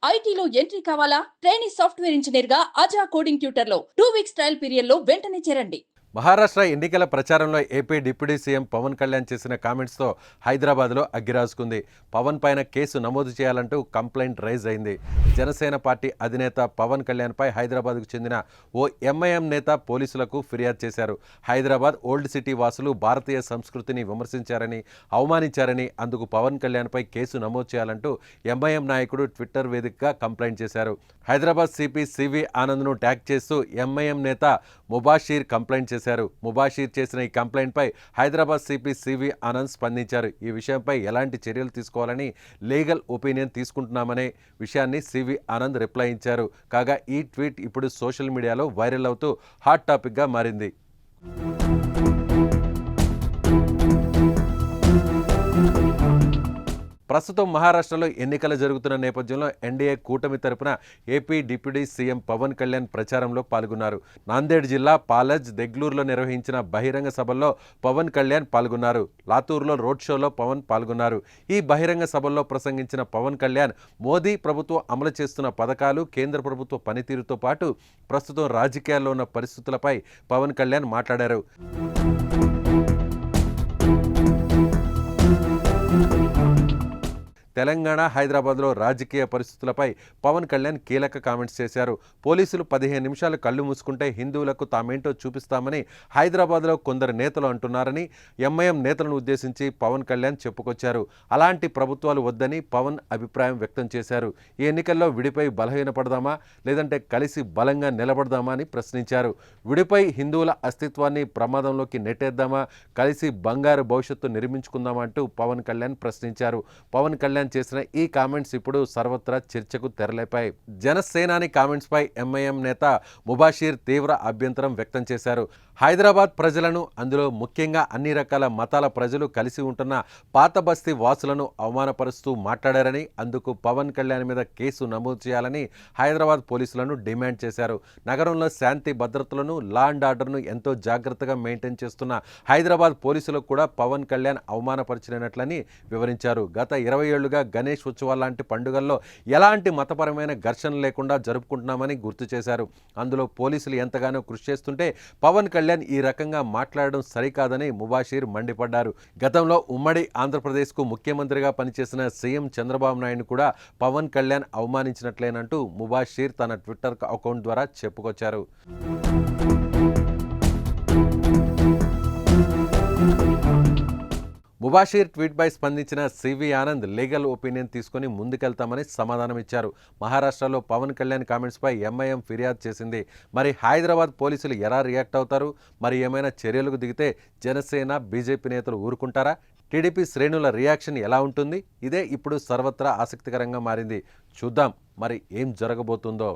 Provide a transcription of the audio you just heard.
ఐటీలో ఎంట్రీ కావాలా? Trainee software engineer గా అజా కోడింగ్ ట్యూటర్ లో 2 వీక్స్ ట్రయల్ పీరియడ్ లో వెంటనే చేరండి. మహారాష్ట్ర ఎన్నికల ప్రచారంలో AP deputy CM Pawan Kalyan చేసిన కామెంట్స్తో హైదరాబాద్లో అగ్గిరాజుకుంది. పవన్ పైన కేసు నమోదు చేయాలంటూ కంప్లైంట్ రైజ్ అయింది. జనసేన పార్టీ అధినేత పవన్ కళ్యాణ్పై హైదరాబాద్కు చెందిన ఓ ఎంఐఎం నేత పోలీసులకు ఫిర్యాదు చేశారు. హైదరాబాద్ ఓల్డ్ సిటీ వాసులు భారతీయ సంస్కృతిని విమర్శించారని, అవమానించారని, అందుకు పవన్ కళ్యాణ్పై కేసు నమోదు చేయాలంటూ ఎంఐఎం నాయకుడు ట్విట్టర్ వేదికగా కంప్లైంట్ చేశారు. హైదరాబాద్ సిపి సివి ఆనంద్ను ట్యాగ్ చేస్తూ ఎంఐఎం నేత ముబాషీర్ కంప్లైంట్ చేశారు. ముబాషీర్ చేసిన ఈ కంప్లైంట్పై హైదరాబాద్ సిపి సివి ఆనంద్ స్పందించారు. ఈ విషయంపై ఎలాంటి చర్యలు తీసుకోవాలని లీగల్ ఒపీనియన్ తీసుకుంటున్నామనే విషయాన్ని సివి ఆనంద్ రిప్లై ఇచ్చారు. కాగా ఈ ట్వీట్ ఇప్పుడు సోషల్ మీడియాలో వైరల్ అవుతూ హాట్ టాపిక్గా మారింది. ప్రస్తుతం మహారాష్ట్రలో ఎన్నికలు జరుగుతున్న నేపథ్యంలో ఎన్డీఏ కూటమి తరపున AP deputy CM Pawan Kalyan ప్రచారంలో పాల్గొన్నారు. నాందేడ్ జిల్లా పాలజ్, దెగ్లూరులో నిర్వహించిన బహిరంగ సభల్లో పవన్ కళ్యాణ్ పాల్గొన్నారు. లాతూర్లో రోడ్ షోలో పవన్ పాల్గొన్నారు. ఈ బహిరంగ సభల్లో ప్రసంగించిన పవన్ కళ్యాణ్ మోదీ ప్రభుత్వం అమలు చేస్తున్న పథకాలు, కేంద్ర ప్రభుత్వ పనితీరుతో పాటు ప్రస్తుతం రాజకీయాల్లో ఉన్న పరిస్థితులపై పవన్ కళ్యాణ్ మాట్లాడారు. తెలంగాణ, హైదరాబాద్లో రాజకీయ పరిస్థితులపై పవన్ కళ్యాణ్ కీలక కామెంట్స్ చేశారు. పోలీసులు 15 నిమిషాలు కళ్ళు మూసుకుంటే హిందువులకు తామేంటో చూపిస్తామని హైదరాబాద్లో కొందరు నేతలు అంటున్నారని ఎంఐఎం నేతలను ఉద్దేశించి పవన్ కళ్యాణ్ చెప్పుకొచ్చారు. అలాంటి ప్రభుత్వాలు వద్దని పవన్ అభిప్రాయం వ్యక్తం చేశారు. ఈ ఎన్నికల్లో విడిపై బలహీనపడదామా, లేదంటే కలిసి బలంగా నిలబడదామా అని ప్రశ్నించారు. విడిపై హిందువుల అస్తిత్వాన్ని ప్రమాదంలోకి నెట్టేద్దామా, కలిసి బంగారు భవిష్యత్తు నిర్మించుకుందామా అంటూ పవన్ కళ్యాణ్ ప్రశ్నించారు. పవన్ కళ్యాణ్ చేసిన ఈ కామెంట్స్ ఇప్పుడు సర్వత్రా చర్చకు తెరలేపాయి. జనసేనాని కామెంట్స్ పై ఎంఐఎం నేత ముబాషీర్ తీవ్ర అభ్యంతరం వ్యక్తం చేశారు. హైదరాబాద్ ప్రజలను, అందులో ముఖ్యంగా అన్ని రకాల మతాల ప్రజలు కలిసి ఉంటున్న పాత బస్తీ వాసులను అవమానపరుస్తూ మాట్లాడారని, అందుకు పవన్ కళ్యాణ్ మీద కేసు నమోదు చేయాలని హైదరాబాద్ పోలీసులను డిమాండ్ చేశారు. నగరంలో శాంతి భద్రతలను, లా అండ్ ఆర్డర్ను ఎంతో జాగ్రత్తగా మెయింటైన్ చేస్తున్న హైదరాబాద్ పోలీసులకు కూడా పవన్ కళ్యాణ్ అవమానపరిచినట్లని వివరించారు. గత 20 ఏళ్లుగా గణేష్ ఉత్సవాల లాంటి పండుగల్లో ఎలాంటి మతపరమైన ఘర్షణ లేకుండా జరుపుకుంటున్నామని గుర్తు చేశారు. అందులో పోలీసులు ఎంతగానో కృషి చేస్తుంటే పవన్ కళ్యాణ్ ఈ రకంగా మాట్లాడడం సరికాదని ముబాషీర్ మండిపడ్డారు. గతంలో ఉమ్మడి ఆంధ్రప్రదేశ్కు ముఖ్యమంత్రిగా పనిచేసిన సీఎం చంద్రబాబు నాయుడు కూడా పవన్ కళ్యాణ్ అవమానించినట్లేనంటూ ముబాషీర్ తన ట్విట్టర్ అకౌంట్ ద్వారా చెప్పుకొచ్చారు. ముబాషీర్ ట్వీట్పై స్పందించిన సివి ఆనంద్ లీగల్ ఒపీనియన్ తీసుకుని ముందుకెళ్తామని సమాధానం ఇచ్చారు. మహారాష్ట్రలో పవన్ కళ్యాణ్ కామెంట్స్పై ఎంఐఎం ఫిర్యాదు చేసింది. మరి హైదరాబాద్ పోలీసులు ఎలా రియాక్ట్ అవుతారు? మరి ఏమైనా చర్యలకు దిగితే జనసేన, బీజేపీ నేతలు ఊరుకుంటారా? టీడీపీ శ్రేణుల రియాక్షన్ ఎలా ఉంటుంది? ఇదే ఇప్పుడు సర్వత్రా ఆసక్తికరంగా మారింది. చూద్దాం మరి ఏం జరగబోతుందో.